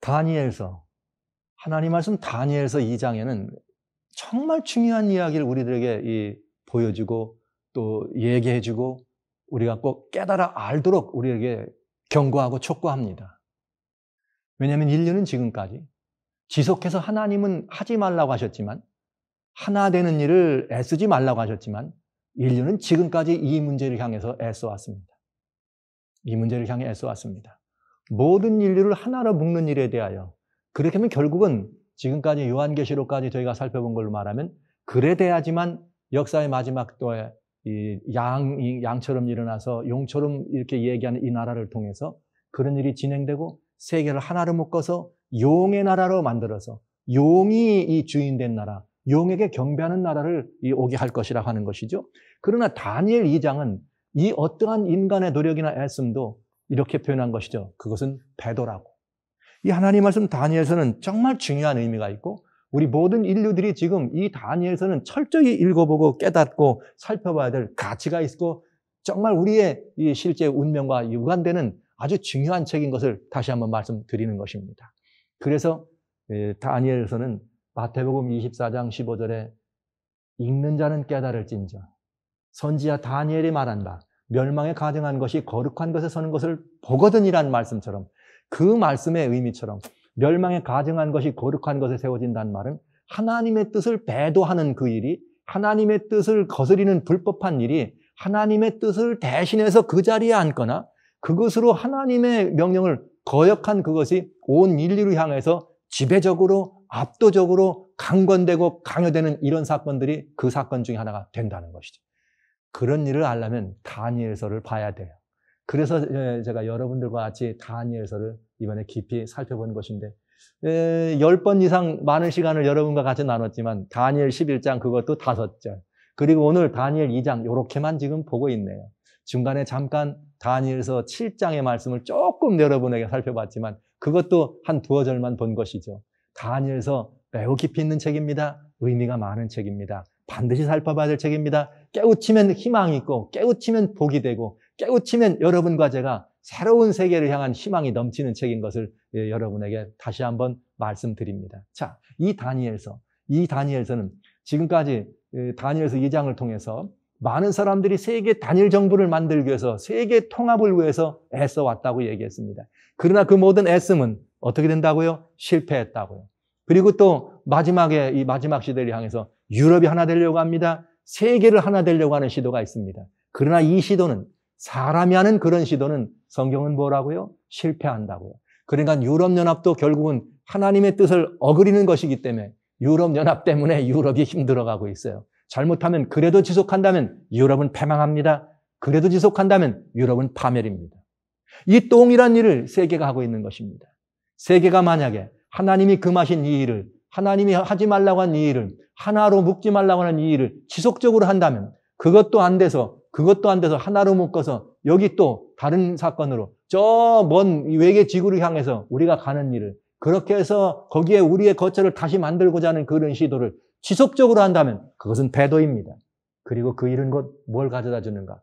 다니엘서, 하나님 말씀 다니엘서 2장에는 정말 중요한 이야기를 우리들에게 보여주고 또 얘기해주고 우리가 꼭 깨달아 알도록 우리에게 경고하고 촉구합니다. 왜냐하면 인류는 지금까지 지속해서 하나님은 하지 말라고 하셨지만, 하나 되는 일을 애쓰지 말라고 하셨지만, 인류는 지금까지 이 문제를 향해서 애써왔습니다. 이 문제를 향해 애써왔습니다. 모든 인류를 하나로 묶는 일에 대하여, 그렇게 하면 결국은 지금까지 요한계시록까지 저희가 살펴본 걸로 말하면 그래 돼야지만 역사의 마지막 또에 양처럼 일어나서 용처럼 이렇게 얘기하는 이 나라를 통해서 그런 일이 진행되고 세계를 하나로 묶어서 용의 나라로 만들어서 용이 이 주인된 나라, 용에게 경배하는 나라를 오게 할 것이라 하는 것이죠. 그러나 다니엘 2장은 이 어떠한 인간의 노력이나 애씀도 이렇게 표현한 것이죠. 그것은 배도라고. 이 하나님 말씀 다니엘서는 정말 중요한 의미가 있고 우리 모든 인류들이 지금 이 다니엘서는 철저히 읽어보고 깨닫고 살펴봐야 될 가치가 있고 정말 우리의 이 실제 운명과 유관되는 아주 중요한 책인 것을 다시 한번 말씀드리는 것입니다. 그래서 다니엘서는 마태복음 24장 15절에 읽는 자는 깨달을진저, 선지자 다니엘이 말한 바 멸망에 가증한 것이 거룩한 것에 서는 것을 보거든이라는 말씀처럼, 그 말씀의 의미처럼 멸망에 가증한 것이 거룩한 것에 세워진다는 말은 하나님의 뜻을 배도하는 그 일이, 하나님의 뜻을 거스리는 불법한 일이 하나님의 뜻을 대신해서 그 자리에 앉거나 그것으로 하나님의 명령을 거역한 그것이 온 인류를 향해서 지배적으로 압도적으로 강권되고 강요되는 이런 사건들이 그 사건 중에 하나가 된다는 것이죠. 그런 일을 알려면 다니엘서를 봐야 돼요. 그래서 제가 여러분들과 같이 다니엘서를 이번에 깊이 살펴보는 것인데 10번 이상 많은 시간을 여러분과 같이 나눴지만 다니엘 11장 그것도 5절, 그리고 오늘 다니엘 2장 이렇게만 지금 보고 있네요. 중간에 잠깐 다니엘서 7장의 말씀을 조금 여러분에게 살펴봤지만 그것도 한 2절만 본 것이죠. 다니엘서 매우 깊이 있는 책입니다. 의미가 많은 책입니다. 반드시 살펴봐야 될 책입니다. 깨우치면 희망이 있고 깨우치면 복이 되고 깨우치면 여러분과 제가 새로운 세계를 향한 희망이 넘치는 책인 것을 여러분에게 다시 한번 말씀드립니다. 자, 이 다니엘서는 지금까지 다니엘서 2장을 통해서 많은 사람들이 세계 단일 정부를 만들기 위해서 세계 통합을 위해서 애써왔다고 얘기했습니다. 그러나 그 모든 애씀은 어떻게 된다고요? 실패했다고요. 그리고 또 마지막에 이 마지막 시대를 향해서 유럽이 하나 되려고 합니다. 세계를 하나 되려고 하는 시도가 있습니다. 그러나 이 시도는, 사람이 하는 그런 시도는 성경은 뭐라고요? 실패한다고요. 그러니까 유럽연합도 결국은 하나님의 뜻을 어그리는 것이기 때문에 유럽연합 때문에 유럽이 힘들어가고 있어요. 잘못하면 그래도 지속한다면 유럽은 패망합니다. 그래도 지속한다면 유럽은 파멸입니다. 이 동일한 일을 세계가 하고 있는 것입니다. 세계가 만약에 하나님이 금하신 이 일을, 하나님이 하지 말라고 한 이 일을, 하나로 묶지 말라고 하는 이 일을 지속적으로 한다면 그것도 안 돼서 하나로 묶어서 여기 또 다른 사건으로 저 먼 외계 지구를 향해서 우리가 가는 일을, 그렇게 해서 거기에 우리의 거처를 다시 만들고자 하는 그런 시도를 지속적으로 한다면 그것은 배도입니다. 그리고 그 일은 곧 뭘 가져다 주는가?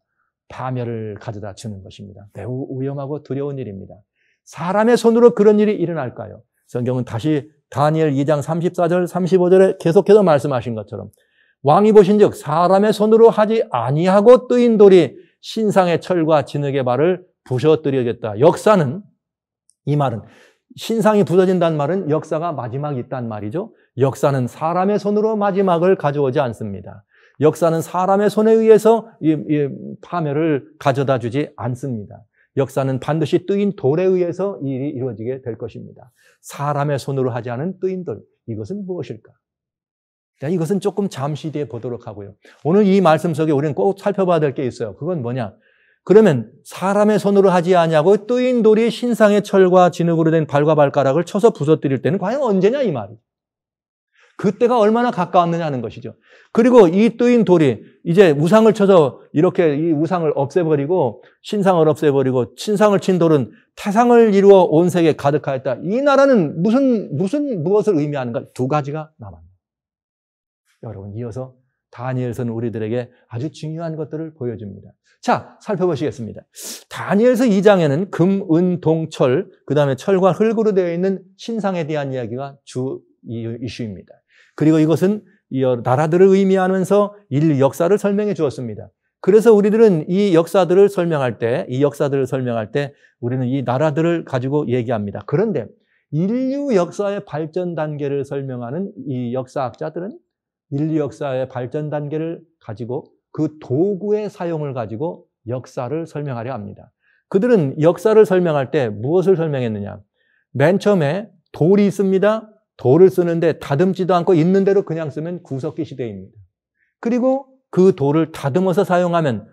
파멸을 가져다 주는 것입니다. 매우 위험하고 두려운 일입니다. 사람의 손으로 그런 일이 일어날까요? 성경은 다시 다니엘 2장 34절, 35절에 계속해서 말씀하신 것처럼 왕이 보신즉 사람의 손으로 하지 아니하고 뜨인 돌이 신상의 철과 진흙의 발을 부셔뜨리겠다. 역사는, 이 말은 신상이 부서진다는 말은 역사가 마지막이 있다는 말이죠. 역사는 사람의 손으로 마지막을 가져오지 않습니다. 역사는 사람의 손에 의해서 파멸을 가져다 주지 않습니다. 역사는 반드시 뜨인 돌에 의해서 이 일이 이루어지게 될 것입니다. 사람의 손으로 하지 않은 뜨인 돌, 이것은 무엇일까? 이것은 조금 잠시 뒤에 보도록 하고요. 오늘 이 말씀 속에 우리는 꼭 살펴봐야 될 게 있어요. 그건 뭐냐? 그러면 사람의 손으로 하지 아니하고 뜨인 돌이 신상의 철과 진흙으로 된 발과 발가락을 쳐서 부서뜨릴 때는 과연 언제냐 이 말이. 그때가 얼마나 가까웠느냐 하는 것이죠. 그리고 이 뜨인 돌이 이제 우상을 쳐서 이렇게 이 우상을 없애버리고 신상을 없애버리고 신상을 친 돌은 태상을 이루어 온 세계에 가득하였다. 이 나라는 무엇을 의미하는가? 두 가지가 남았습니다. 여러분, 이어서 다니엘서는 우리들에게 아주 중요한 것들을 보여줍니다. 자, 살펴보시겠습니다. 다니엘서 2장에는 금, 은, 동, 철, 그 다음에 철과 흙으로 되어 있는 신상에 대한 이야기가 주 이슈입니다. 그리고 이것은 나라들을 의미하면서 인류 역사를 설명해 주었습니다. 그래서 우리들은 이 역사들을 설명할 때 우리는 이 나라들을 가지고 얘기합니다. 그런데 인류 역사의 발전 단계를 설명하는 이 역사학자들은 인류 역사의 발전 단계를 가지고 그 도구의 사용을 가지고 역사를 설명하려 합니다. 그들은 역사를 설명할 때 무엇을 설명했느냐? 맨 처음에 돌이 있습니다. 돌을 쓰는데 다듬지도 않고 있는 대로 그냥 쓰면 구석기 시대입니다. 그리고 그 돌을 다듬어서 사용하면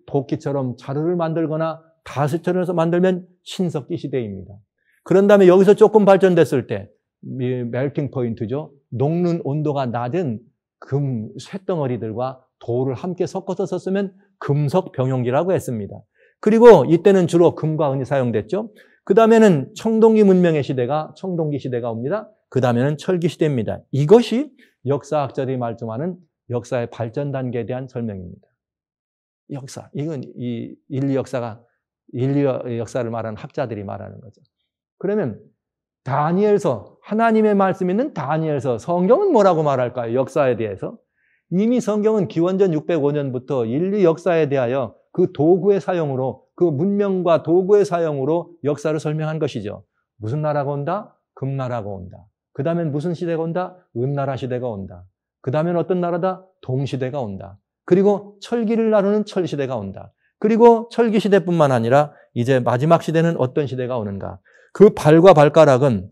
도끼처럼 자루를 만들거나 다스처럼 해서 만들면 신석기 시대입니다. 그런 다음에 여기서 조금 발전됐을 때 멜팅 포인트죠. 녹는 온도가 낮은 금 쇳덩어리들과 돌을 함께 섞어서 썼으면 금속 병용기라고 했습니다. 그리고 이때는 주로 금과 은이 사용됐죠. 그 다음에는 청동기 문명의 시대가 청동기 시대가 옵니다. 그 다음에는 철기 시대입니다. 이것이 역사학자들이 말씀하는 역사의 발전 단계에 대한 설명입니다. 역사, 이건 이 인류 역사를 말하는 학자들이 말하는 거죠. 그러면 다니엘서, 하나님의 말씀이 있는 다니엘서, 성경은 뭐라고 말할까요? 역사에 대해서. 이미 성경은 기원전 605년부터 인류 역사에 대하여 그 도구의 사용으로, 그 문명과 도구의 사용으로 역사를 설명한 것이죠. 무슨 나라가 온다? 금나라가 온다. 그 다음엔 무슨 시대가 온다? 은나라 시대가 온다. 그 다음엔 어떤 나라다? 동시대가 온다. 그리고 철기를 나누는 철시대가 온다. 그리고 철기 시대뿐만 아니라 이제 마지막 시대는 어떤 시대가 오는가? 그 발과 발가락은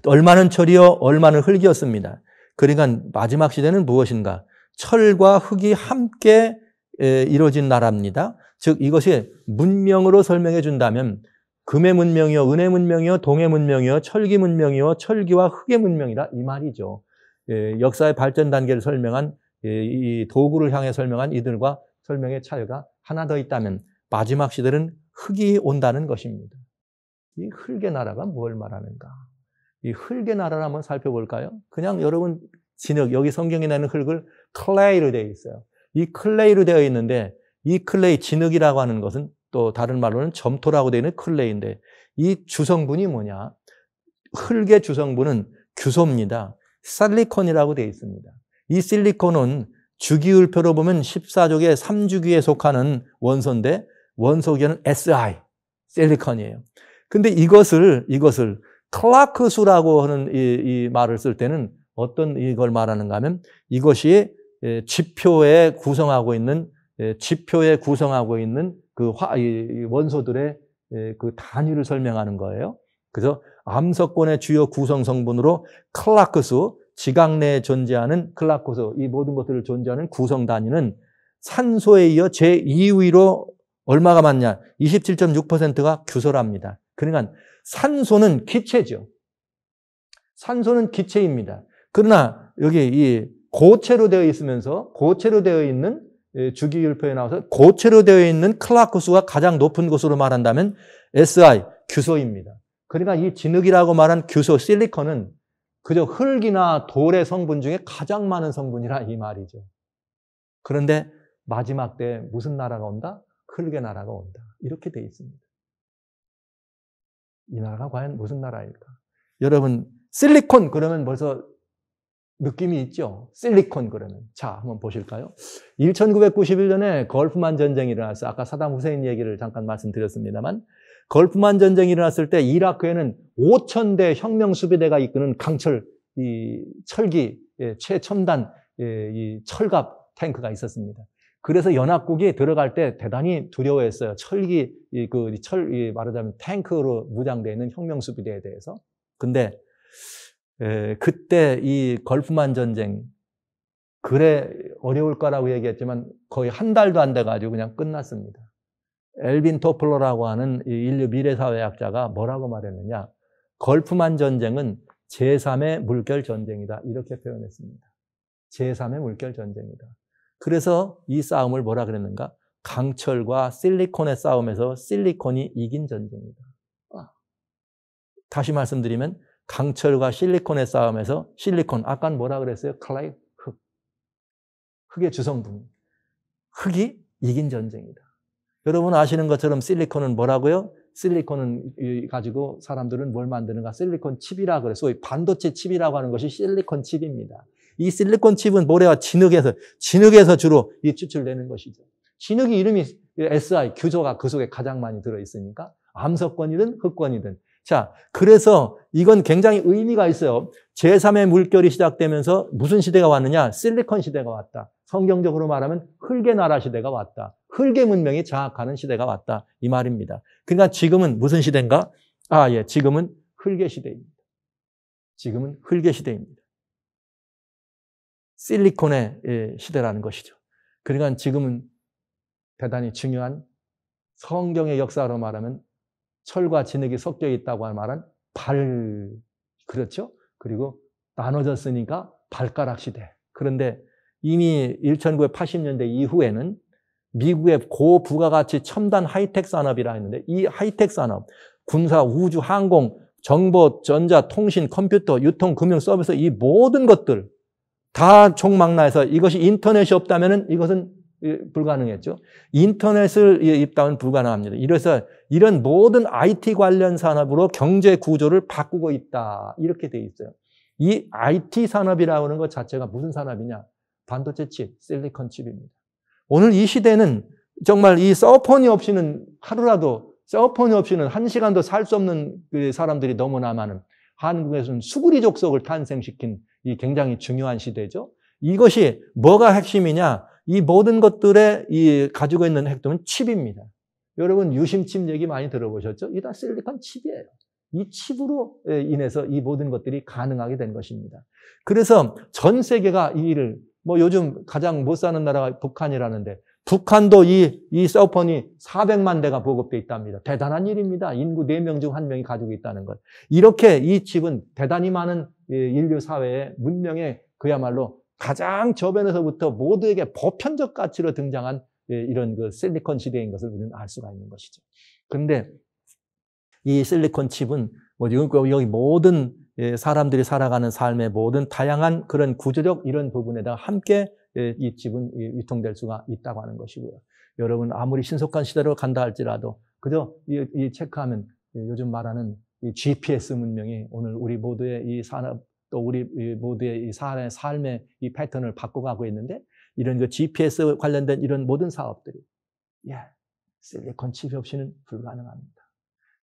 얼마는 철이요, 얼마는 흙이었습니다. 그러니까 마지막 시대는 무엇인가? 철과 흙이 함께 이루어진 나라입니다. 즉 이것이 문명으로 설명해 준다면 금의 문명이요, 은의 문명이요, 동의 문명이요, 철기 문명이요, 철기와 흙의 문명이다 이 말이죠. 역사의 발전 단계를 설명한 이 도구를 향해 설명한 이들과 설명의 차이가 하나 더 있다면 마지막 시대는 흙이 온다는 것입니다. 이 흙의 나라가 뭘 말하는가? 이 흙의 나라를 한번 살펴볼까요? 그냥 여러분 진흙, 여기 성경에 나는 흙을 클레이로 되어 있어요. 이 클레이로 되어 있는데 이 클레이, 진흙이라고 하는 것은 또 다른 말로는 점토라고 되어 있는 클레이인데 이 주성분이 뭐냐? 흙의 주성분은 규소입니다. 실리콘이라고 되어 있습니다. 이 실리콘은 주기율표로 보면 14족의 3주기에 속하는 원소인데 원소기는 Si, 실리콘이에요. 근데 이것을 클라크수라고 하는 이 말을 쓸 때는 어떤 이걸 말하는가 하면 이것이 지표에 구성하고 있는 그 원소들의 그 단위를 설명하는 거예요. 그래서 암석권의 주요 구성 성분으로 클라크수, 지각 내에 존재하는 클라크수, 이 모든 것들을 존재하는 구성 단위는 산소에 이어 제2위로 얼마가 많냐? 27.6%가 규소랍니다. 그러니까 산소는 기체죠. 산소는 기체입니다. 그러나 여기 이 고체로 되어 있으면서 고체로 되어 있는 주기율표에 나와서 고체로 되어 있는 클라크수가 가장 높은 것으로 말한다면 Si, 규소입니다. 그러니까 이 진흙이라고 말한 규소, 실리콘은 그저 흙이나 돌의 성분 중에 가장 많은 성분이라 이 말이죠. 그런데 마지막 때 무슨 나라가 온다? 흙의 나라가 온다. 이렇게 되어 있습니다. 이 나라가 과연 무슨 나라일까? 여러분, 실리콘 그러면 벌써 느낌이 있죠? 실리콘 그러면. 자, 한번 보실까요? 1991년에 걸프만 전쟁이 일어났어요. 아까 사담 후세인 얘기를 잠깐 말씀드렸습니다만 걸프만 전쟁이 일어났을 때 이라크에는 5,000대 혁명 수비대가 이끄는 강철, 이 철기, 최첨단 이 철갑 탱크가 있었습니다. 그래서 연합국이 들어갈 때 대단히 두려워했어요. 말하자면 탱크로 무장되어 있는 혁명 수비대에 대해서. 근데 그때 이 걸프만 전쟁, 그래 어려울 거라고 얘기했지만 거의 한 달도 안 돼가지고 그냥 끝났습니다. 엘빈 토플러라고 하는 인류 미래사회학자가 뭐라고 말했느냐? 걸프만 전쟁은 제3의 물결 전쟁이다. 이렇게 표현했습니다. 제3의 물결 전쟁이다. 그래서 이 싸움을 뭐라 그랬는가? 강철과 실리콘의 싸움에서 실리콘이 이긴 전쟁이다. 다시 말씀드리면 강철과 실리콘의 싸움에서 실리콘, 아까는 뭐라 그랬어요? 클레이, 흑의 주성분. 흑이 이긴 전쟁이다. 여러분 아시는 것처럼 실리콘은 뭐라고요? 실리콘은 가지고 사람들은 뭘 만드는가? 실리콘 칩이라고 그래요. 소위 반도체 칩이라고 하는 것이 실리콘 칩입니다. 이 실리콘 칩은 모래와 진흙에서 주로 추출되는 것이죠. 진흙이 이름이 Si, 규소가 그 속에 가장 많이 들어있으니까 암석권이든 흑권이든. 자, 그래서 이건 굉장히 의미가 있어요. 제3의 물결이 시작되면서 무슨 시대가 왔느냐? 실리콘 시대가 왔다. 성경적으로 말하면 흙의 나라 시대가 왔다. 흙의 문명이 장악하는 시대가 왔다. 이 말입니다. 그러니까 지금은 무슨 시대인가? 지금은 흙의 시대입니다. 지금은 흙의 시대입니다. 실리콘의 시대라는 것이죠. 그러니까 지금은 대단히 중요한 성경의 역사로 말하면 철과 진흙이 섞여 있다고 말한 그렇죠? 그리고 나눠졌으니까 발가락 시대. 그런데 이미 1980년대 이후에는 미국의 고부가가치 첨단 하이텍 산업이라 했는데 이 하이텍 산업, 군사, 우주, 항공, 정보, 전자, 통신, 컴퓨터, 유통, 금융, 서비스 이 모든 것들 다 총망라해서 이것이 인터넷이 없다면 이것은 불가능했죠. 인터넷을 있다면 불가능합니다. 이래서 이런 모든 IT 관련 산업으로 경제 구조를 바꾸고 있다. 이렇게 돼 있어요. 이 IT 산업이라고 하는 것 자체가 무슨 산업이냐? 반도체 칩, 실리콘 칩입니다. 오늘 이 시대는 정말 이 서폰이 없이는 서폰이 없이는 한 시간도 살 수 없는 사람들이 너무나 많은 한국에서는 수구리 족속을 탄생시킨 이 굉장히 중요한 시대죠. 이것이 뭐가 핵심이냐? 이 모든 것들에 가지고 있는 핵심은 칩입니다. 여러분 유심칩 얘기 많이 들어보셨죠? 이게 다 실리콘 칩이에요. 이 칩으로 인해서 이 모든 것들이 가능하게 된 것입니다. 그래서 전 세계가 이 일을 요즘 가장 못 사는 나라가 북한이라는데 북한도 이 서폰이 400만 대가 보급돼 있답니다. 대단한 일입니다. 인구 4명 중 1명이 가지고 있다는 것. 이렇게 이 칩은 대단히 많은 인류 사회의 문명의 그야말로 가장 저변에서부터 모두에게 보편적 가치로 등장한 이런 그 실리콘 시대인 것을 우리는 알 수가 있는 것이죠. 그런데 이 실리콘 칩은 여기 모든 사람들이 살아가는 삶의 모든 다양한 그런 구조적 이런 부분에다가 함께 이 칩은 유통될 수가 있다고 하는 것이고요. 여러분 아무리 신속한 시대로 간다 할지라도 그저 이 체크하면 요즘 말하는 이 GPS 문명이 오늘 우리 모두의 이 산업 또 우리 모두의 이 삶의 이 패턴을 바꿔가고 있는데 이런 그 GPS 관련된 이런 모든 사업들이 실리콘 칩이 없이는 불가능합니다.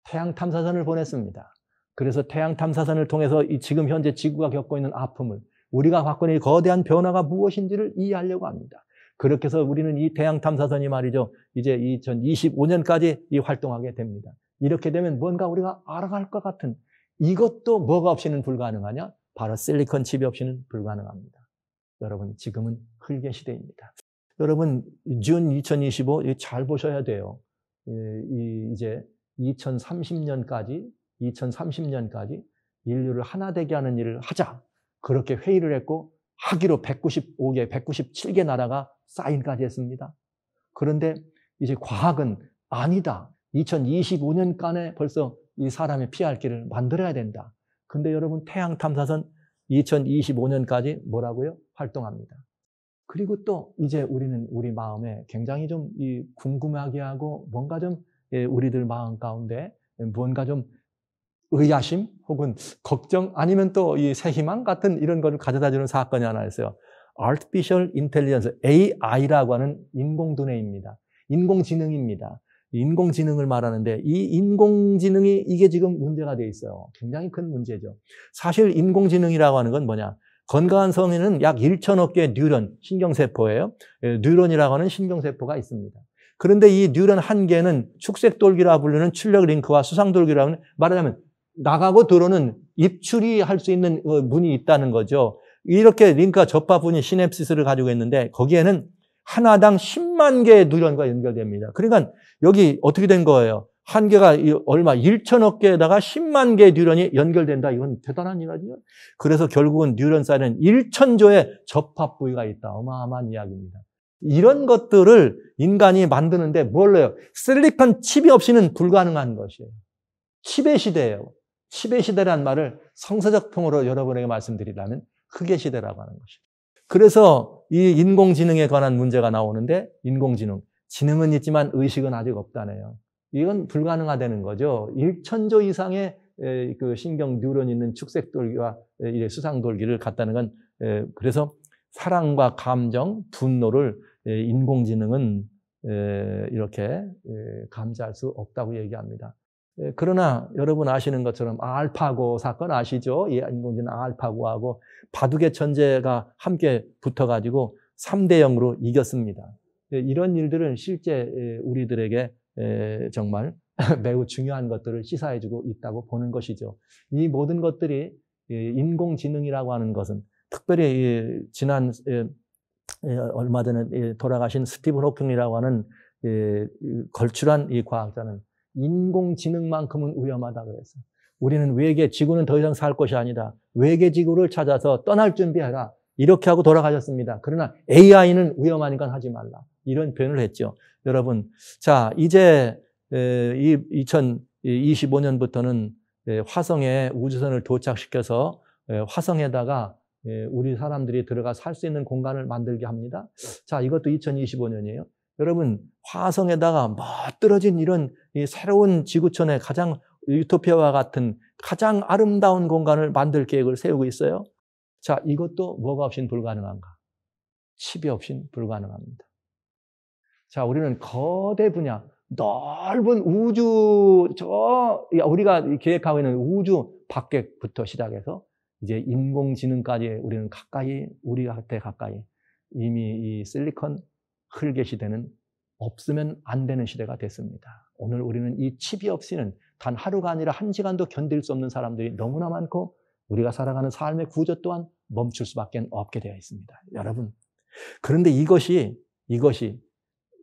태양 탐사선을 보냈습니다. 그래서 태양 탐사선을 통해서 지금 현재 지구가 겪고 있는 아픔을 우리가 갖고 있는 거대한 변화가 무엇인지를 이해하려고 합니다. 그렇게 해서 우리는 이 태양 탐사선이 말이죠. 이제 2025년까지 활동하게 됩니다. 이렇게 되면 뭔가 우리가 알아갈 것 같은 이것도 뭐가 없이는 불가능하냐? 바로 실리콘 칩이 없이는 불가능합니다. 여러분 지금은 흙의 시대입니다. 여러분 준 2025 잘 보셔야 돼요. 이제 2030년까지 인류를 하나 되게 하는 일을 하자. 그렇게 회의를 했고 하기로 197개 나라가 사인까지 했습니다. 그런데 이제 과학은 아니다. 2025년간에 벌써 이 사람의 피할 길을 만들어야 된다. 근데 여러분 태양 탐사선 2025년까지 뭐라고요? 활동합니다. 그리고 또 이제 우리는 우리 마음에 굉장히 좀 궁금하게 하고 뭔가 좀 우리들 마음 가운데 뭔가 좀 의아심 혹은 걱정 아니면 또 이 새 희망 같은 이런 거를 가져다주는 사건이 하나 있어요. Artificial Intelligence, AI라고 하는 인공두뇌입니다. 인공지능입니다. 인공지능을 말하는데 이 인공지능이 이게 지금 문제가 돼 있어요. 굉장히 큰 문제죠. 사실 인공지능이라고 하는 건 뭐냐? 건강한 성인은 약 1천억 개의 뉴런, 신경세포예요. 뉴런이라고 하는 신경세포가 있습니다. 그런데 이 뉴런 한 개는 축색돌기라 부르는 출력 링크와 수상돌기라고 하는 말하자면 나가고 들어오는 입출이 할 수 있는 문이 있다는 거죠. 이렇게 링크와 접합부니 시냅시스를 가지고 있는데 거기에는 하나당 10만 개의 뉴런과 연결됩니다. 그러니까 여기 어떻게 된 거예요? 한 개가 얼마 1천억 개에다가 10만 개의 뉴런이 연결된다. 이건 대단한 일이죠. 그래서 결국은 뉴런 사이에는 1천조의 접합 부위가 있다. 어마어마한 이야기입니다. 이런 것들을 인간이 만드는데 뭘 해요? 실리콘 칩이 없이는 불가능한 것이에요. 칩의 시대예요. 칩의 시대란 말을 성서적 통으로 여러분에게 말씀드리려면 흙의 시대라고 하는 것이에요. 그래서 이 인공지능에 관한 문제가 나오는데 인공지능, 지능은 있지만 의식은 아직 없다네요. 이건 불가능하다는 거죠. 1천조 이상의 그 신경 뉴런이 있는 축색돌기와 수상돌기를 갖다는 건 그래서 사랑과 감정, 분노를 인공지능은 이렇게 감지할 수 없다고 얘기합니다. 그러나 여러분 아시는 것처럼 알파고 사건 아시죠? 이 인공지능 알파고하고 바둑의 천재가 함께 붙어가지고 3대 0으로 이겼습니다. 이런 일들은 실제 우리들에게 정말 매우 중요한 것들을 시사해주고 있다고 보는 것이죠. 이 모든 것들이 인공지능이라고 하는 것은 특별히 지난 얼마 전에 돌아가신 스티븐 호킹이라고 하는 걸출한 이 과학자는 인공지능만큼은 위험하다고 그랬어요. 우리는 외계 지구는 더 이상 살 것이 아니다. 외계 지구를 찾아서 떠날 준비해라. 이렇게 하고 돌아가셨습니다. 그러나 AI는 위험하니까 하지 말라. 이런 표현을 했죠. 여러분, 자, 이제 2025년부터는 화성에 우주선을 도착시켜서 화성에다가 우리 사람들이 들어가 살 수 있는 공간을 만들게 합니다. 자, 이것도 2025년이에요. 여러분, 화성에다가 멋들어진 이런 새로운 지구촌의 가장 유토피아와 같은 가장 아름다운 공간을 만들 계획을 세우고 있어요. 자, 이것도 뭐가 없인 불가능한가? 칩이 없인 불가능합니다. 자, 우리는 거대 분야, 넓은 우주, 우리가 계획하고 있는 우주 밖에부터 시작해서 이제 인공지능까지 우리는 가까이, 우리한테 가까이 이미 이 실리콘 흙의 시대는 없으면 안 되는 시대가 됐습니다. 오늘 우리는 이 칩이 없이는 단 하루가 아니라 1시간도 견딜 수 없는 사람들이 너무나 많고 우리가 살아가는 삶의 구조 또한 멈출 수밖에 없게 되어 있습니다. 여러분, 그런데 이것이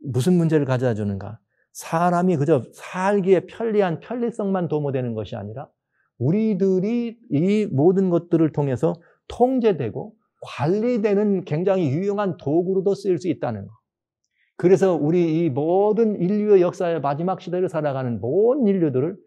무슨 문제를 가져다 주는가? 사람이 그저 살기에 편리한 편리성만 도모되는 것이 아니라 우리들이 이 모든 것들을 통해서 통제되고 관리되는 굉장히 유용한 도구로도 쓰일 수 있다는 것. 그래서 우리 이 모든 인류의 역사의 마지막 시대를 살아가는 모든 인류들을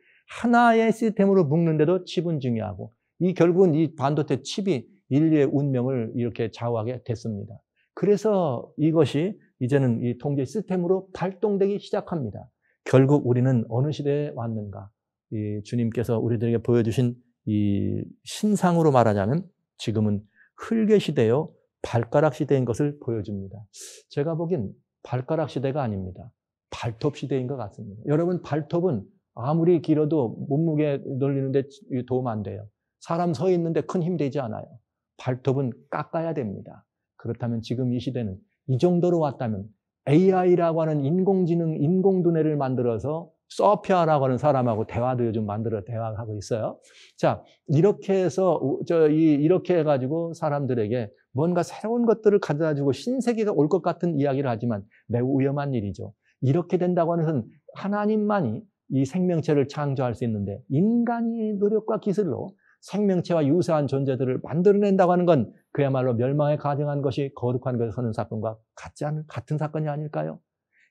하나의 시스템으로 묶는데도 칩은 중요하고 결국은 이 반도체 칩이 인류의 운명을 이렇게 좌우하게 됐습니다. 그래서 이것이 이제는 이 통제 시스템으로 발동되기 시작합니다. 결국 우리는 어느 시대에 왔는가? 이 주님께서 우리들에게 보여주신 이 신상으로 말하자면 지금은 흙의 시대요, 발가락 시대인 것을 보여줍니다. 제가 보기엔 발가락 시대가 아닙니다. 발톱 시대인 것 같습니다. 여러분, 발톱은 아무리 길어도 몸무게 늘리는데 도움 안 돼요. 사람 서 있는데 큰 힘 되지 않아요. 발톱은 깎아야 됩니다. 그렇다면 지금 이 시대는 이 정도로 왔다면 AI라고 하는 인공지능, 인공두뇌를 만들어서 소피아라고 하는 사람하고 대화도 요즘 만들어 대화하고 있어요. 자, 이렇게 해서 이렇게 해가지고 사람들에게 뭔가 새로운 것들을 가져다 주고 신세계가 올 것 같은 이야기를 하지만 매우 위험한 일이죠. 이렇게 된다고 하는 것은 하나님만이 이 생명체를 창조할 수 있는데 인간이 노력과 기술로 생명체와 유사한 존재들을 만들어낸다고 하는 건 그야말로 멸망에 가정한 것이 거룩한 것을 서는 사건과 같은 사건이 아닐까요?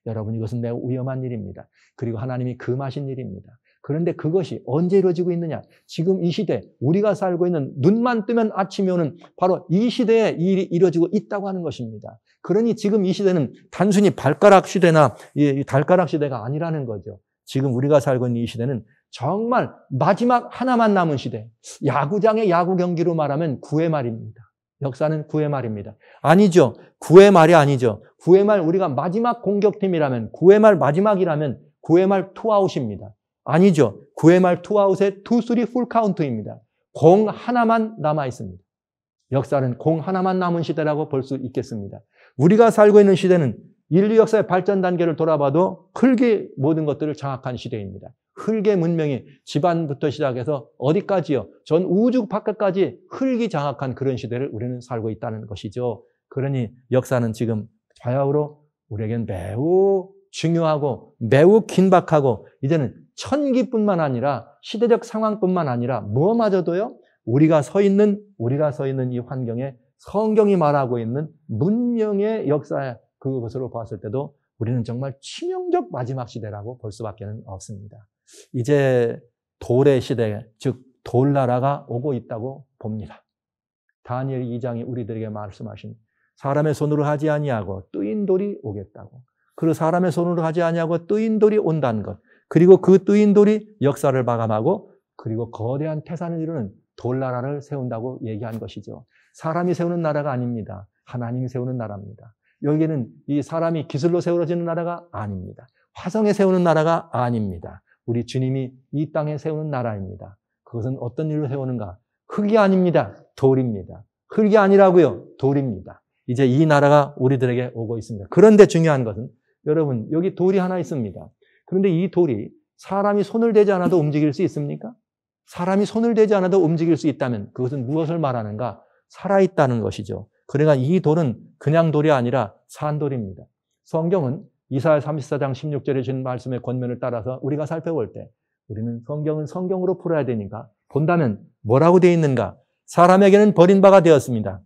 여러분, 이것은 매우 위험한 일입니다. 그리고 하나님이 금하신 일입니다. 그런데 그것이 언제 이루어지고 있느냐? 지금 이 시대, 우리가 살고 있는 눈만 뜨면 아침이 오는 바로 이 시대에 이 일이 이루어지고 있다고 하는 것입니다. 그러니 지금 이 시대는 단순히 발가락 시대나 이 달가락 시대가 아니라는 거죠. 지금 우리가 살고 있는 이 시대는 정말 마지막 하나만 남은 시대. 야구장의 야구 경기로 말하면 9회 말입니다. 역사는 9회 말입니다. 아니죠. 9회 말이 아니죠. 9회 말 우리가 마지막 공격팀이라면 9회 말 마지막이라면 9회 말 투아웃입니다. 아니죠. 9회 말 투아웃에 2, 3 풀카운트입니다. 공 하나만 남아 있습니다. 역사는 공 하나만 남은 시대라고 볼 수 있겠습니다. 우리가 살고 있는 시대는 인류 역사의 발전 단계를 돌아봐도 흙의 모든 것들을 장악한 시대입니다. 흙의 문명이 집안부터 시작해서 어디까지요? 전 우주 바깥까지 흙이 장악한 그런 시대를 우리는 살고 있다는 것이죠. 그러니 역사는 지금 좌우로 우리에겐 매우 중요하고 매우 긴박하고 이제는 천기뿐만 아니라 시대적 상황뿐만 아니라 무엇마저도요, 우리가 서 있는 이 환경에 성경이 말하고 있는 문명의 역사의 그것으로 봤을 때도 우리는 정말 치명적 마지막 시대라고 볼 수밖에 없습니다. 이제 돌의 시대, 즉 돌나라가 오고 있다고 봅니다. 다니엘 2장이 우리들에게 말씀하신 사람의 손으로 하지 아니하고 뜨인 돌이 오겠다고. 그리고 사람의 손으로 하지 아니하고 뜨인 돌이 온다는 것. 그리고 그 뜨인 돌이 역사를 마감하고 그리고 거대한 태산을 이루는 돌나라를 세운다고 얘기한 것이죠. 사람이 세우는 나라가 아닙니다. 하나님이 세우는 나라입니다. 여기는 이 사람이 기술로 세워지는 나라가 아닙니다. 화성에 세우는 나라가 아닙니다. 우리 주님이 이 땅에 세우는 나라입니다. 그것은 어떤 일로 세우는가? 흙이 아닙니다. 돌입니다. 흙이 아니라고요. 돌입니다. 이제 이 나라가 우리들에게 오고 있습니다. 그런데 중요한 것은 여러분 여기 돌이 하나 있습니다. 그런데 이 돌이 사람이 손을 대지 않아도 움직일 수 있습니까? 사람이 손을 대지 않아도 움직일 수 있다면 그것은 무엇을 말하는가? 살아있다는 것이죠. 그러니까 이 돌은 그냥 돌이 아니라 산돌입니다. 성경은 이사야 34장 16절에 주는 말씀의 권면을 따라서 우리가 살펴볼 때 우리는 성경은 성경으로 풀어야 되니까 본다면 뭐라고 되어 있는가? 사람에게는 버린 바가 되었습니다.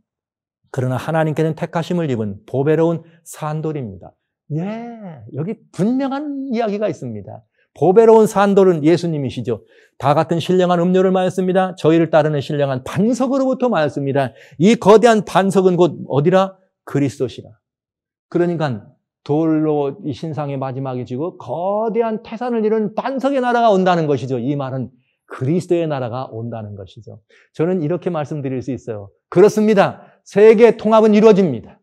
그러나 하나님께는 택하심을 입은 보배로운 산돌입니다. 예, 여기 분명한 이야기가 있습니다. 보배로운 산돌은 예수님이시죠. 다 같은 신령한 음료를 마셨습니다. 저희를 따르는 신령한 반석으로부터 마셨습니다. 이 거대한 반석은 곧 어디라? 그리스도시라. 그러니까 돌로 이 신상의 마지막이 지고 거대한 태산을 이룬 반석의 나라가 온다는 것이죠. 이 말은 그리스도의 나라가 온다는 것이죠. 저는 이렇게 말씀드릴 수 있어요. 그렇습니다. 세계 통합은 이루어집니다.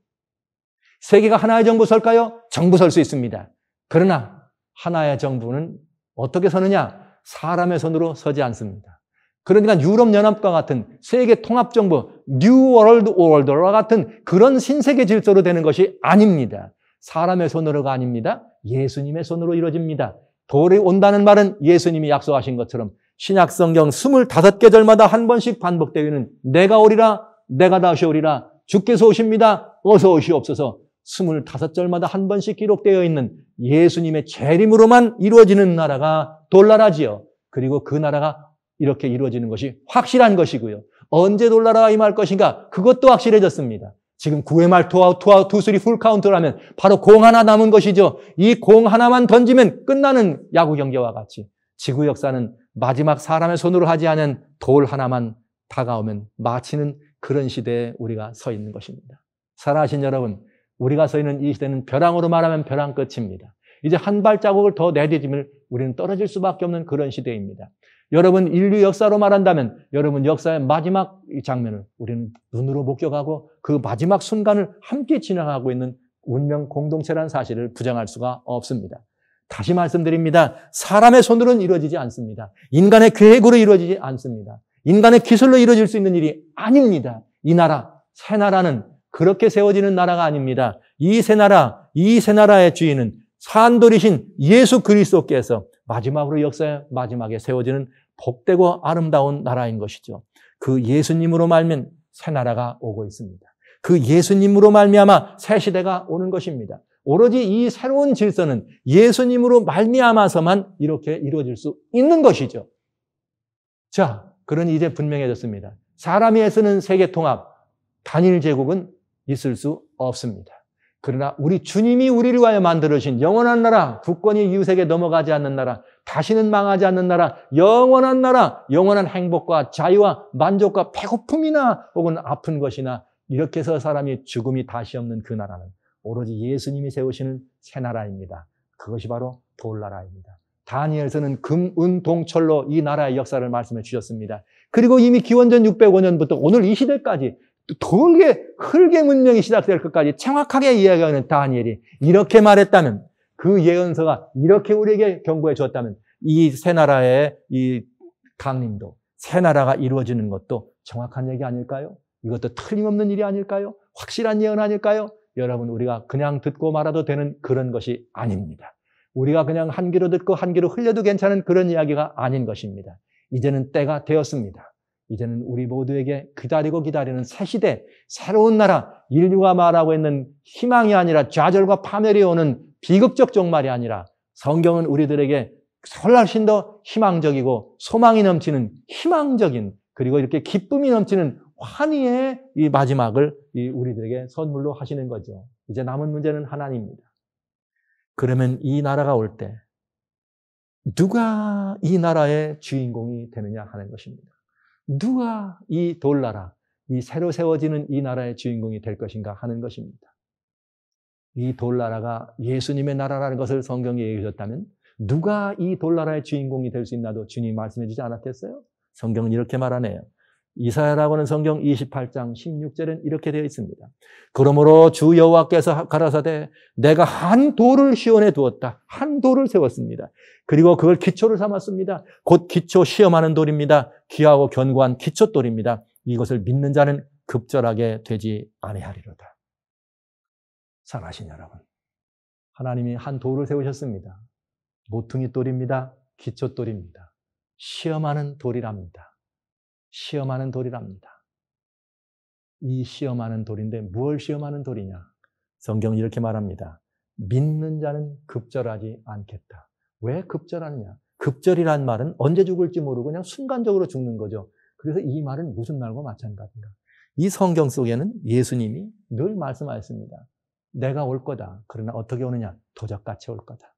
세계가 하나의 정부 설까요? 정부 설 수 있습니다. 그러나 하나의 정부는 어떻게 서느냐? 사람의 손으로 서지 않습니다. 그러니까 유럽연합과 같은 세계 통합정부, 뉴 월드 오더와 같은 그런 신세계 질서로 되는 것이 아닙니다. 사람의 손으로가 아닙니다. 예수님의 손으로 이루어집니다. 돌이 온다는 말은 예수님이 약속하신 것처럼 신약성경 25계절마다 한 번씩 반복되어 있는 내가 오리라, 내가 다시 오리라, 주께서 오십니다. 어서 오시옵소서. 25절마다 한 번씩 기록되어 있는 예수님의 재림으로만 이루어지는 나라가 돌나라지요. 그리고 그 나라가 이렇게 이루어지는 것이 확실한 것이고요. 언제 돌나라가 임할 것인가? 그것도 확실해졌습니다. 지금 9회 말 투, 쓰리 풀 카운트를 하면 바로 공 하나 남은 것이죠. 이 공 하나만 던지면 끝나는 야구 경기와 같이 지구 역사는 마지막 사람의 손으로 하지 않은 돌 하나만 다가오면 마치는 그런 시대에 우리가 서 있는 것입니다. 사랑하신 여러분, 우리가 서 있는 이 시대는 벼랑으로 말하면 벼랑 끝입니다. 이제 한 발자국을 더 내디디면 우리는 떨어질 수밖에 없는 그런 시대입니다. 여러분 인류 역사로 말한다면 여러분 역사의 마지막 장면을 우리는 눈으로 목격하고 그 마지막 순간을 함께 지나가고 있는 운명 공동체라는 사실을 부정할 수가 없습니다. 다시 말씀드립니다. 사람의 손으로는 이루어지지 않습니다. 인간의 계획으로 이루어지지 않습니다. 인간의 기술로 이루어질 수 있는 일이 아닙니다. 이 나라, 새 나라는 그렇게 세워지는 나라가 아닙니다. 이 새 나라의 주인은 산돌이신 예수 그리스도께서 마지막으로 역사의 마지막에 세워지는 복되고 아름다운 나라인 것이죠. 그 예수님으로 말면 새 나라가 오고 있습니다. 그 예수님으로 말미암아 새 시대가 오는 것입니다. 오로지 이 새로운 질서는 예수님으로 말미암아서만 이렇게 이루어질 수 있는 것이죠. 자, 그러니 이제 분명해졌습니다. 사람이 애쓰는 세계 통합, 단일 제국은 있을 수 없습니다. 그러나 우리 주님이 우리를 위하여 만들어주신 영원한 나라, 국권이 이웃에게 넘어가지 않는 나라, 다시는 망하지 않는 나라, 영원한 행복과 자유와 만족과 배고픔이나 혹은 아픈 것이나 이렇게 해서 사람이 죽음이 다시 없는 그 나라는 오로지 예수님이 세우시는 새 나라입니다. 그것이 바로 돌나라입니다. 다니엘서는 금, 은, 동철로 이 나라의 역사를 말씀해 주셨습니다. 그리고 이미 기원전 605년부터 오늘 이 시대까지 흙의 문명이 시작될 것까지 정확하게 이야기하는 다니엘이 이렇게 말했다면 그 예언서가 이렇게 우리에게 경고해 주었다면 이 새 나라의 이 강림도 새 나라가 이루어지는 것도 정확한 얘기 아닐까요? 이것도 틀림없는 일이 아닐까요? 확실한 예언 아닐까요? 여러분 우리가 그냥 듣고 말아도 되는 그런 것이 아닙니다. 우리가 그냥 한 귀로 듣고 한 귀로 흘려도 괜찮은 그런 이야기가 아닌 것입니다. 이제는 때가 되었습니다. 이제는 우리 모두에게 기다리는 새 시대, 새로운 나라, 인류가 말하고 있는 희망이 아니라 좌절과 파멸이 오는 비극적 종말이 아니라 성경은 우리들에게 훨씬 더 희망적이고 소망이 넘치는 희망적인 그리고 이렇게 기쁨이 넘치는 환희의 이 마지막을 우리들에게 선물로 하시는 거죠. 이제 남은 문제는 하나님입니다. 그러면 이 나라가 올 때 누가 이 나라의 주인공이 되느냐 하는 것입니다. 누가 이 돌나라, 이 새로 세워지는 이 나라의 주인공이 될 것인가 하는 것입니다. 이 돌나라가 예수님의 나라라는 것을 성경에 얘기해 주셨다면 누가 이 돌나라의 주인공이 될 수 있나도 주님이 말씀해 주지 않았겠어요? 성경은 이렇게 말하네요. 이사야라고 하는 성경 28장 16절은 이렇게 되어 있습니다. 그러므로 주 여호와께서 가라사대 내가 한 돌을 시온에 두었다. 한 돌을 세웠습니다. 그리고 그걸 기초를 삼았습니다. 곧 기초 시험하는 돌입니다. 귀하고 견고한 기초돌입니다. 이것을 믿는 자는 급절하게 되지 아니하리로다. 사랑하신 여러분, 하나님이 한 돌을 세우셨습니다. 모퉁이 돌입니다. 기초돌입니다. 시험하는 돌이랍니다. 시험하는 돌이랍니다. 이 시험하는 돌인데 무엇을 시험하는 돌이냐? 성경은 이렇게 말합니다. 믿는 자는 급절하지 않겠다. 왜 급절하느냐? 급절이란 말은 언제 죽을지 모르고 그냥 순간적으로 죽는 거죠. 그래서 이 말은 무슨 말과 마찬가지인가? 이 성경 속에는 예수님이 늘 말씀하셨습니다. 내가 올 거다. 그러나 어떻게 오느냐? 도적같이 올 거다.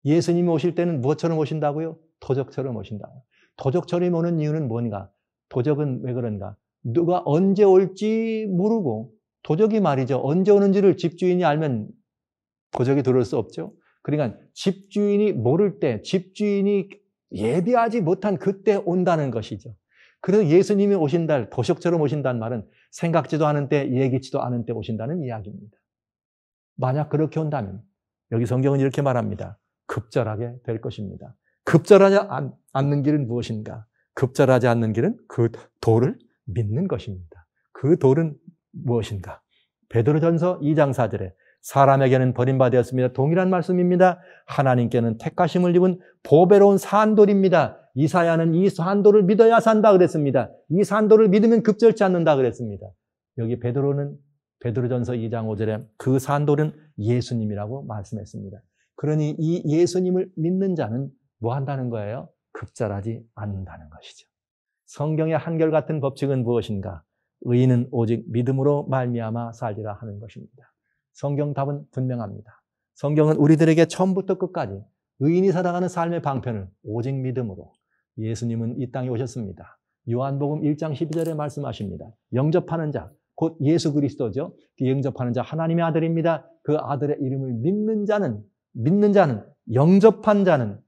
예수님이 오실 때는 무엇처럼 오신다고요? 도적처럼 오신다고요. 도적처럼 오는 이유는 뭔가? 도적은 왜 그런가? 누가 언제 올지 모르고 도적이 말이죠. 언제 오는지를 집주인이 알면 도적이 들어올 수 없죠. 그러니까 집주인이 모를 때, 집주인이 예비하지 못한 그때 온다는 것이죠. 그래서 예수님이 오신다, 도적처럼 오신다는 말은 생각지도 않은 때, 예기치도 않은 때 오신다는 이야기입니다. 만약 그렇게 온다면 여기 성경은 이렇게 말합니다. 급절하게 될 것입니다. 급절하지 않는 길은 무엇인가? 급절하지 않는 길은 그 돌을 믿는 것입니다. 그 돌은 무엇인가? 베드로전서 2장 4절에 사람에게는 버림받았습니다. 동일한 말씀입니다. 하나님께는 택하심을 입은 보배로운 산돌입니다. 이사야는 이 산돌을 믿어야 산다 그랬습니다. 이 산돌을 믿으면 급절치 않는다 그랬습니다. 여기 베드로는 베드로전서 2장 5절에 그 산돌은 예수님이라고 말씀했습니다. 그러니 이 예수님을 믿는 자는 뭐 한다는 거예요? 급절하지 않는다는 것이죠. 성경의 한결같은 법칙은 무엇인가? 의인은 오직 믿음으로 말미암아 살리라 하는 것입니다. 성경 답은 분명합니다. 성경은 우리들에게 처음부터 끝까지 의인이 살아가는 삶의 방편을 오직 믿음으로 예수님은 이 땅에 오셨습니다. 요한복음 1장 12절에 말씀하십니다. 영접하는 자, 곧 예수 그리스도죠. 영접하는 자 하나님의 아들입니다. 그 아들의 이름을 믿는 자는 영접한 자는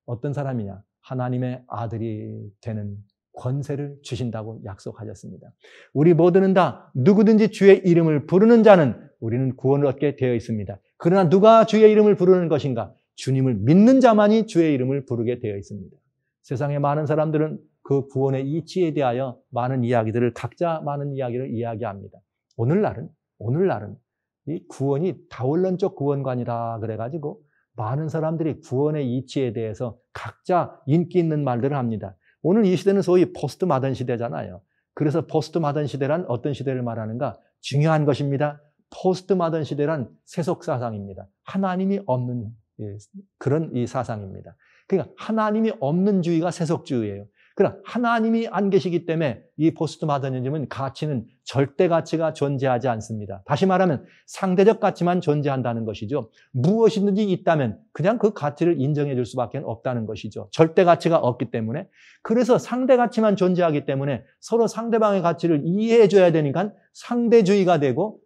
어떤 사람이냐? 하나님의 아들이 되는 권세를 주신다고 약속하셨습니다. 우리 모두는 다 누구든지 주의 이름을 부르는 자는 우리는 구원을 얻게 되어 있습니다. 그러나 누가 주의 이름을 부르는 것인가? 주님을 믿는 자만이 주의 이름을 부르게 되어 있습니다. 세상의 많은 사람들은 그 구원의 이치에 대하여 많은 이야기들을 각자 많은 이야기를 이야기합니다. 오늘날은 이 구원이 다원론적 구원관이라 그래가지고 많은 사람들이 구원의 이치에 대해서 각자 인기 있는 말들을 합니다. 오늘 이 시대는 소위 포스트 마던 시대잖아요. 그래서 포스트 마던 시대란 어떤 시대를 말하는가? 중요한 것입니다. 포스트 마던 시대란 세속 사상입니다. 하나님이 없는 그런 이 사상입니다. 그러니까 하나님이 없는 주의가 세속주의예요. 그러나 하나님이 안 계시기 때문에 이 포스트 마더니즘은 가치는 절대 가치가 존재하지 않습니다. 다시 말하면 상대적 가치만 존재한다는 것이죠. 무엇이든지 있다면 그냥 그 가치를 인정해 줄 수밖에 없다는 것이죠. 절대 가치가 없기 때문에. 그래서 상대 가치만 존재하기 때문에 서로 상대방의 가치를 이해해 줘야 되니까 상대주의가 되고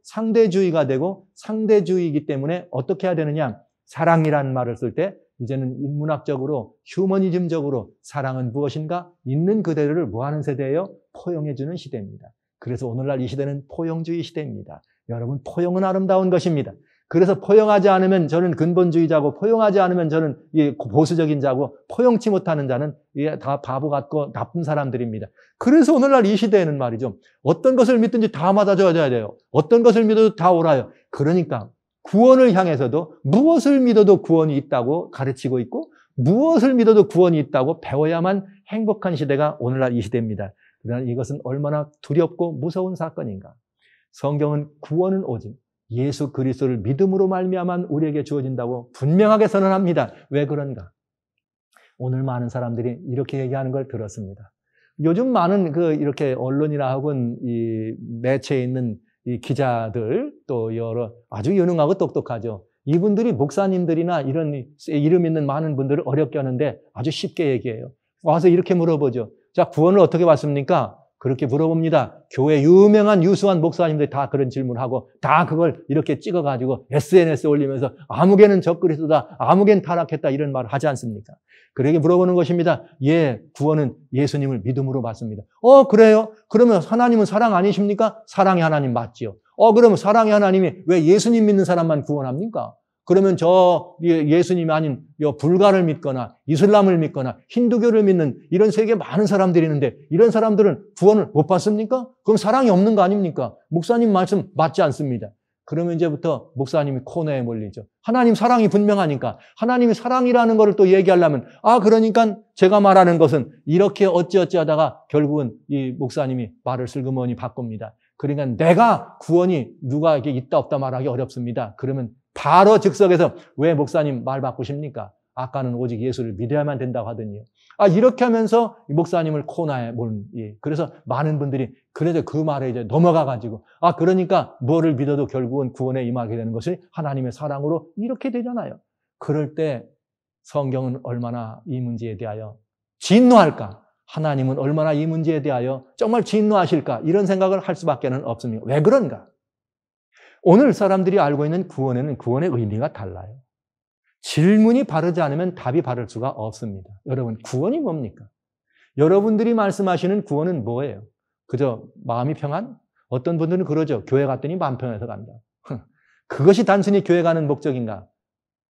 상대주의이기 때문에 어떻게 해야 되느냐? 사랑이라는 말을 쓸 때 이제는 인문학적으로 휴머니즘적으로 사랑은 무엇인가? 있는 그대로를 뭐하는 세대예요? 포용해주는 시대입니다. 그래서 오늘날 이 시대는 포용주의 시대입니다. 여러분, 포용은 아름다운 것입니다. 그래서 포용하지 않으면 저는 근본주의자고 포용하지 않으면 저는 보수적인 자고 포용치 못하는 자는 다 바보 같고 나쁜 사람들입니다. 그래서 오늘날 이 시대에는 말이죠. 어떤 것을 믿든지 다 맞아줘야 돼요. 어떤 것을 믿어도 다 옳아요. 그러니까 구원을 향해서도 무엇을 믿어도 구원이 있다고 가르치고 있고 무엇을 믿어도 구원이 있다고 배워야만 행복한 시대가 오늘날 이 시대입니다. 그러나 이것은 얼마나 두렵고 무서운 사건인가. 성경은 구원은 오직 예수 그리스도를 믿음으로 말미암아 우리에게 주어진다고 분명하게 선언합니다. 왜 그런가? 오늘 많은 사람들이 이렇게 얘기하는 걸 들었습니다. 요즘 많은 이렇게 언론이나 혹은 이 매체에 있는 이 기자들 또 여러 아주 유능하고 똑똑하죠. 이분들이 목사님들이나 이런 이름 있는 많은 분들을 어렵게 하는데 아주 쉽게 얘기해요. 와서 이렇게 물어보죠. 자, 구원을 어떻게 받습니까? 그렇게 물어봅니다. 교회 유명한 유수한 목사님들이 다 그런 질문하고 다 그걸 이렇게 찍어가지고 SNS에 올리면서 아무개는 적그리스도다, 아무개는 타락했다 이런 말을 하지 않습니까? 그렇게 물어보는 것입니다. 예, 구원은 예수님을 믿음으로 받습니다. 그래요? 그러면 하나님은 사랑 아니십니까? 사랑의 하나님 맞지요. 그러면 사랑의 하나님이 왜 예수님 믿는 사람만 구원합니까? 그러면 저 예수님이 아닌 불가를 믿거나 이슬람을 믿거나 힌두교를 믿는 이런 세계 많은 사람들이 있는데 이런 사람들은 구원을 못 받습니까? 그럼 사랑이 없는 거 아닙니까? 목사님 말씀 맞지 않습니다. 그러면 이제부터 목사님이 코너에 몰리죠. 하나님 사랑이 분명하니까 하나님이 사랑이라는 것을 또 얘기하려면 그러니까 제가 말하는 것은 이렇게 어찌어찌 하다가 결국은 이 목사님이 말을 슬그머니 바꿉니다. 그러니까 내가 구원이 누가에게 있다 없다 말하기 어렵습니다. 그러면 바로 즉석에서 왜 목사님 말 바꾸십니까? 아까는 오직 예수를 믿어야만 된다고 하더니요. 이렇게 하면서 목사님을 코너에 몰는, 그래서 많은 분들이 그래도 그 말에 이제 넘어가가지고, 그러니까 뭐를 믿어도 결국은 구원에 임하게 되는 것이 하나님의 사랑으로 이렇게 되잖아요. 그럴 때 성경은 얼마나 이 문제에 대하여 진노할까? 하나님은 얼마나 이 문제에 대하여 정말 진노하실까? 이런 생각을 할 수밖에 없습니다. 왜 그런가? 오늘 사람들이 알고 있는 구원에는 구원의 의미가 달라요. 질문이 바르지 않으면 답이 바를 수가 없습니다. 여러분, 구원이 뭡니까? 여러분들이 말씀하시는 구원은 뭐예요? 그저 마음이 평안? 어떤 분들은 그러죠. 교회 갔더니 마음 편해서 간다. 그것이 단순히 교회 가는 목적인가?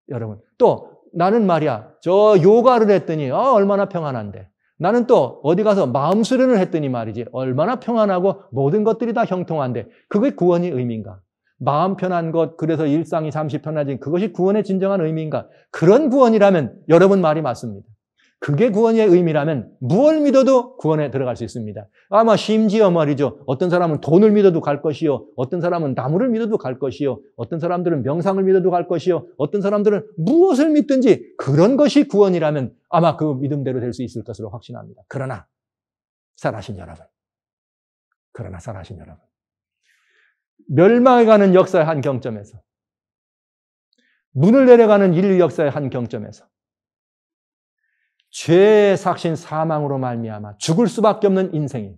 여러분, 또 나는 말이야, 저 요가를 했더니 얼마나 평안한데. 나는 또 어디 가서 마음 수련을 했더니 말이지 얼마나 평안하고 모든 것들이 다 형통한데 그게 구원의 의미인가? 마음 편한 것, 그래서 일상이 잠시 편해진 그것이 구원의 진정한 의미인가? 그런 구원이라면 여러분 말이 맞습니다. 그게 구원의 의미라면 무엇을 믿어도 구원에 들어갈 수 있습니다. 아마 심지어 말이죠. 어떤 사람은 돈을 믿어도 갈 것이요. 어떤 사람은 나무를 믿어도 갈 것이요. 어떤 사람들은 명상을 믿어도 갈 것이요. 어떤 사람들은 무엇을 믿든지 그런 것이 구원이라면 아마 그 믿음대로 될 수 있을 것으로 확신합니다. 그러나 살아신 여러분. 멸망해가는 역사의 한 경점에서 문을 내려가는 인류 역사의 한 경점에서 죄의 삭신 사망으로 말미암아 죽을 수밖에 없는 인생이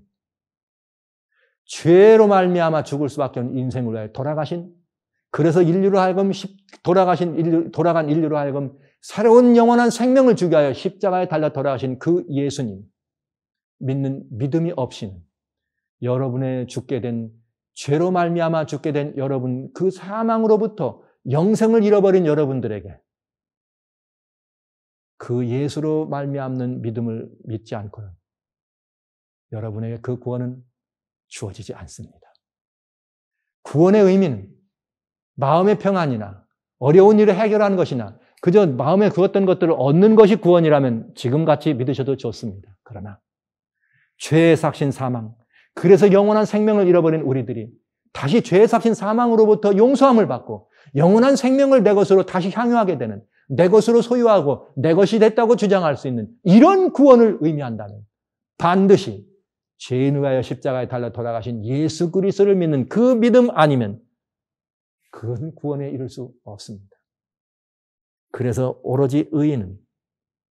죄로 말미암아 죽을 수밖에 없는 인생으로 하여 돌아가신 그래서 인류로 하여금 돌아간 인류로 하여금 새로운 영원한 생명을 주기 위하여 십자가에 달려 돌아가신 그 예수님 믿는 믿음이 없이는 여러분의 죽게 된 죄로 말미암아 죽게 된 여러분 그 사망으로부터 영생을 잃어버린 여러분들에게 그 예수로 말미암는 믿음을 믿지 않고는 여러분에게 그 구원은 주어지지 않습니다. 구원의 의미는 마음의 평안이나 어려운 일을 해결하는 것이나 그저 마음에 두었던 것들을 얻는 것이 구원이라면 지금같이 믿으셔도 좋습니다. 그러나 죄의 삭신 사망, 그래서 영원한 생명을 잃어버린 우리들이 다시 죄의 삭신 사망으로부터 용서함을 받고 영원한 생명을 내 것으로 다시 향유하게 되는 내 것으로 소유하고 내 것이 됐다고 주장할 수 있는 이런 구원을 의미한다는 반드시 죄인을 위하여 십자가에 달려 돌아가신 예수 그리스도를 믿는 그 믿음 아니면 그것은 구원에 이를 수 없습니다. 그래서 오로지 의인은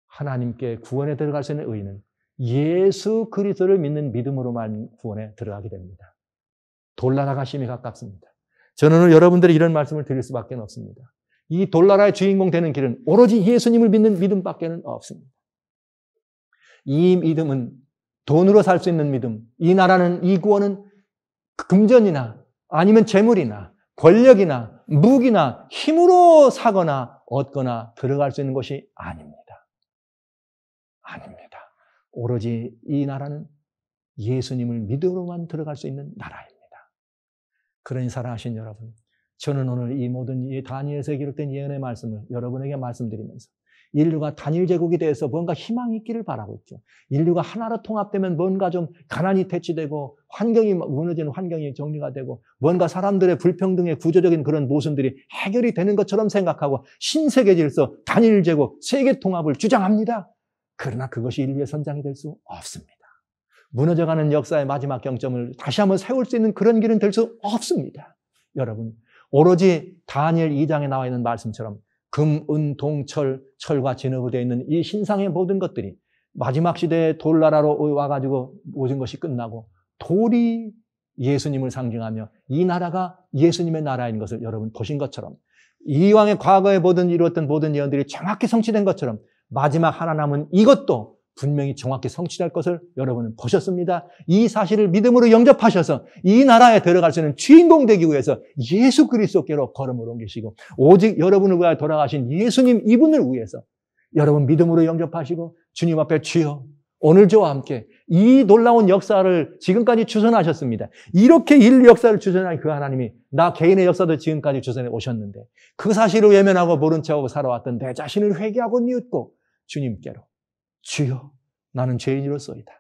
하나님께 구원에 들어갈 수 있는 의인은 예수 그리스도를 믿는 믿음으로만 구원에 들어가게 됩니다. 돌나라가 심히 가깝습니다. 저는 오늘 여러분들이 이런 말씀을 드릴 수밖에 없습니다. 이 돌나라의 주인공 되는 길은 오로지 예수님을 믿는 믿음밖에 없습니다. 이 믿음은 돈으로 살 수 있는 믿음, 이 나라는 이 구원은 금전이나 아니면 재물이나 권력이나 무기나 힘으로 사거나 얻거나 들어갈 수 있는 것이 아닙니다. 아닙니다. 오로지 이 나라는 예수님을 믿음으로만 들어갈 수 있는 나라입니다. 그러니 사랑하신 여러분, 저는 오늘 이 모든 이 다니엘서에 기록된 예언의 말씀을 여러분에게 말씀드리면서 인류가 단일 제국이 돼서 뭔가 희망이 있기를 바라고 있죠. 인류가 하나로 통합되면 뭔가 좀 가난이 퇴치되고 환경이 무너지는 환경이 정리가 되고 뭔가 사람들의 불평등의 구조적인 그런 모순들이 해결이 되는 것처럼 생각하고 신세계 질서, 단일 제국, 세계 통합을 주장합니다. 그러나 그것이 인류의 선장이 될 수 없습니다. 무너져가는 역사의 마지막 경점을 다시 한번 세울 수 있는 그런 길은 될 수 없습니다. 여러분, 오로지 다니엘 2장에 나와 있는 말씀처럼 금, 은, 동, 철과 진으로 되어 있는 이 신상의 모든 것들이 마지막 시대에 돌나라로 와가지고 모든 것이 끝나고 돌이 예수님을 상징하며 이 나라가 예수님의 나라인 것을 여러분 보신 것처럼 이왕의 과거에 이루었던 모든 예언들이 정확히 성취된 것처럼 마지막 하나 남은 이것도 분명히 정확히 성취될 것을 여러분은 보셨습니다. 이 사실을 믿음으로 영접하셔서 이 나라에 들어갈 수 있는 주인공 되기 위해서 예수 그리스도께로 걸음을 옮기시고 오직 여러분을 위하여 돌아가신 예수님 이분을 위해서 여러분 믿음으로 영접하시고 주님 앞에 주여 오늘 저와 함께 이 놀라운 역사를 지금까지 주선하셨습니다. 이렇게 인류 역사를 주선한 그 하나님이 나 개인의 역사도 지금까지 주선해 오셨는데 그 사실을 외면하고 모른 척하고 살아왔던 내 자신을 회개하고 뉘웃고 주님께로 주여 나는 죄인으로서이다.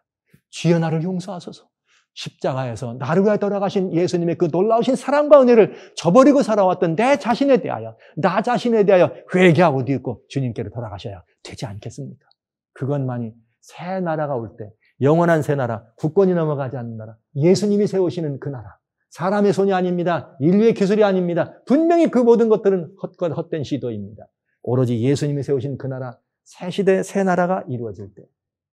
주여 나를 용서하소서. 십자가에서 나를 위하여 돌아가신 예수님의 그 놀라우신 사랑과 은혜를 저버리고 살아왔던 내 자신에 대하여 나 자신에 대하여 회개하고 뉘웃고 주님께로 돌아가셔야 되지 않겠습니까? 그것만이 새 나라가 올 때 영원한 새 나라, 국권이 넘어가지 않는 나라, 예수님이 세우시는 그 나라, 사람의 손이 아닙니다. 인류의 기술이 아닙니다. 분명히 그 모든 것들은 헛된 시도입니다. 오로지 예수님이 세우신 그 나라, 새 시대 새 나라가 이루어질 때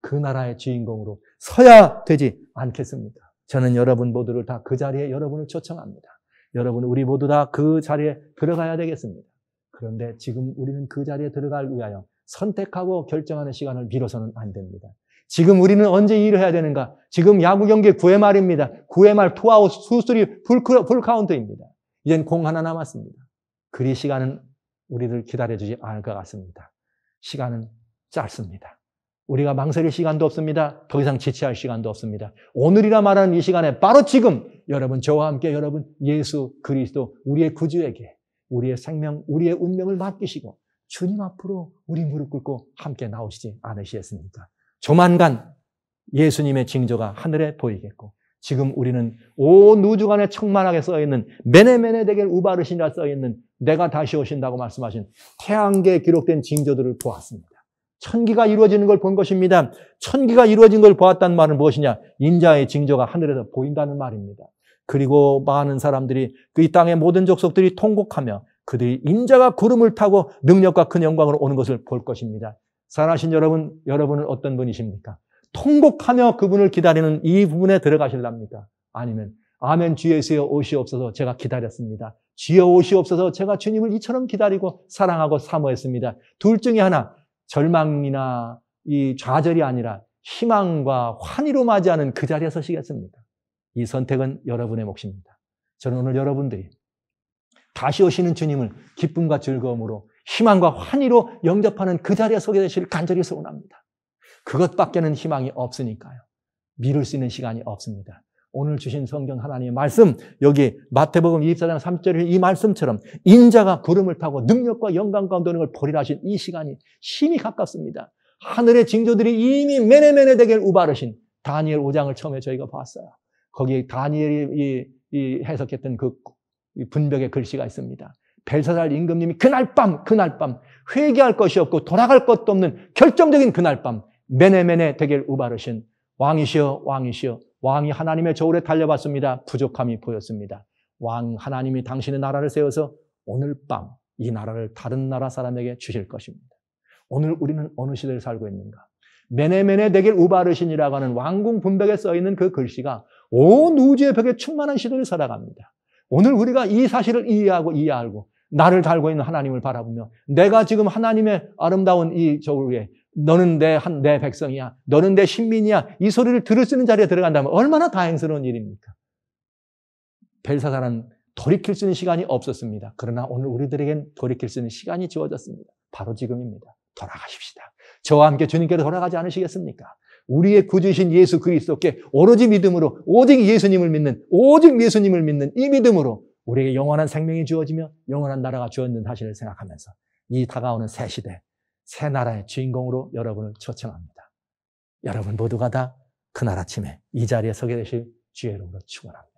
그 나라의 주인공으로 서야 되지 않겠습니까? 저는 여러분 모두를 다 그 자리에 여러분을 초청합니다. 여러분 우리 모두 다 그 자리에 들어가야 되겠습니다. 그런데 지금 우리는 그 자리에 들어갈 위하여 선택하고 결정하는 시간을 미뤄서는 안 됩니다. 지금 우리는 언제 일을 해야 되는가? 지금 야구 경기 9회 말입니다. 9회 말 투아웃 수술이 풀카운트입니다. 이젠 공 하나 남았습니다. 그리 시간은 우리를 기다려주지 않을 것 같습니다. 시간은 짧습니다. 우리가 망설일 시간도 없습니다. 더 이상 지체할 시간도 없습니다. 오늘이라 말하는 이 시간에 바로 지금 여러분 저와 함께 여러분 예수 그리스도 우리의 구주에게 우리의 생명, 우리의 운명을 맡기시고 주님 앞으로 우리 무릎 꿇고 함께 나오시지 않으시겠습니까? 조만간 예수님의 징조가 하늘에 보이겠고 지금 우리는 온 우주간에 충만하게 써있는 메네메네 데겔 우바르시니라 써있는 내가 다시 오신다고 말씀하신 태양계에 기록된 징조들을 보았습니다. 천기가 이루어지는 걸 본 것입니다. 천기가 이루어진 걸 보았다는 말은 무엇이냐? 인자의 징조가 하늘에서 보인다는 말입니다. 그리고 많은 사람들이 이 땅의 모든 족속들이 통곡하며 그들이 인자가 구름을 타고 능력과 큰 영광으로 오는 것을 볼 것입니다. 사랑하신 여러분, 여러분은 어떤 분이십니까? 통곡하며 그분을 기다리는 이 부분에 들어가실랍니까? 아니면 아멘 주 예수여 오시옵소서 제가 기다렸습니다. 주여 오시옵소서 제가 주님을 이처럼 기다리고 사랑하고 사모했습니다. 둘 중에 하나 절망이나 이 좌절이 아니라 희망과 환희로 맞이하는 그 자리에 서시겠습니까? 이 선택은 여러분의 몫입니다. 저는 오늘 여러분들이 다시 오시는 주님을 기쁨과 즐거움으로 희망과 환희로 영접하는 그 자리에 서게 되시길 간절히 소원합니다. 그것밖에는 희망이 없으니까요. 미룰 수 있는 시간이 없습니다. 오늘 주신 성경 하나님의 말씀, 여기 마태복음 24장 3절의 이 말씀처럼 인자가 구름을 타고 능력과 영광 가운데 오는 걸 보리라 하신 이 시간이 심히 가깝습니다. 하늘의 징조들이 이미 메네메네 데겔 우바르신 다니엘 5장을 처음에 저희가 봤어요. 거기에 다니엘이 해석했던 그 분벽의 글씨가 있습니다. 벨사살 임금님이 그날 밤 회개할 것이 없고 돌아갈 것도 없는 결정적인 그날 밤 메네메네 데겔 우바르신 왕이시여 왕이 하나님의 저울에 달려봤습니다. 부족함이 보였습니다. 왕 하나님이 당신의 나라를 세워서 오늘 밤 이 나라를 다른 나라 사람에게 주실 것입니다. 오늘 우리는 어느 시대를 살고 있는가? 메네메네 데겔 우바르신이라고 하는 왕궁 분벽에 써있는 그 글씨가 온 우주의 벽에 충만한 시대를 살아갑니다. 오늘 우리가 이 사실을 이해하고 나를 달고 있는 하나님을 바라보며 내가 지금 하나님의 아름다운 이 저울 위에 너는 내 백성이야. 너는 내 신민이야. 이 소리를 들을 수 있는 자리에 들어간다면 얼마나 다행스러운 일입니까? 벨사살은 돌이킬 수 있는 시간이 없었습니다. 그러나 오늘 우리들에겐 돌이킬 수 있는 시간이 주어졌습니다. 바로 지금입니다. 돌아가십시다. 저와 함께 주님께로 돌아가지 않으시겠습니까? 우리의 구주이신 예수 그리스도께 오로지 믿음으로 오직 예수님을 믿는 이 믿음으로 우리에게 영원한 생명이 주어지며 영원한 나라가 주어지는 사실을 생각하면서 이 다가오는 새 시대, 새 나라의 주인공으로 여러분을 초청합니다. 여러분 모두가 다 그날 아침에 이 자리에 서게 되실 주의 이름으로 축원합니다.